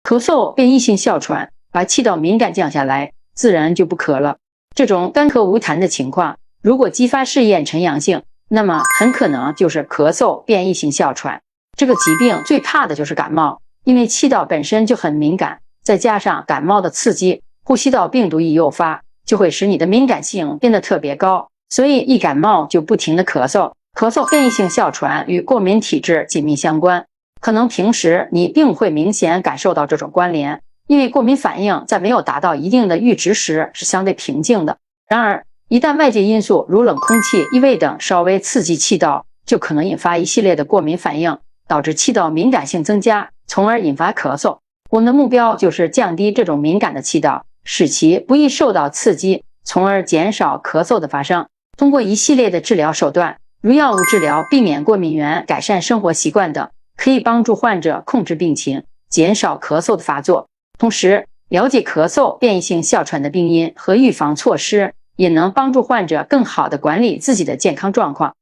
咳嗽变异性哮喘，把气道敏感降下来，自然就不咳了。这种干咳无痰的情况，如果激发试验呈阳性，那么很可能就是咳嗽变异性哮喘。这个疾病最怕的就是感冒，因为气道本身就很敏感，再加上感冒的刺激，呼吸道病毒一诱发，就会使你的敏感性变得特别高，所以一感冒就不停的咳嗽。咳嗽变异性哮喘与过敏体质紧密相关，可能平时你并不会明显感受到这种关联，因为过敏反应在没有达到一定的阈值时是相对平静的。然而，一旦外界因素如冷空气、异味等稍微刺激气道，就可能引发一系列的过敏反应，导致气道敏感性增加，从而引发咳嗽。我们的目标就是降低这种敏感的气道，使其不易受到刺激，从而减少咳嗽的发生。通过一系列的治疗手段，如药物治疗、避免过敏源、改善生活习惯等，可以帮助患者控制病情，减少咳嗽的发作。同时，了解咳嗽变异性哮喘的病因和预防措施，也能帮助患者更好地管理自己的健康状况。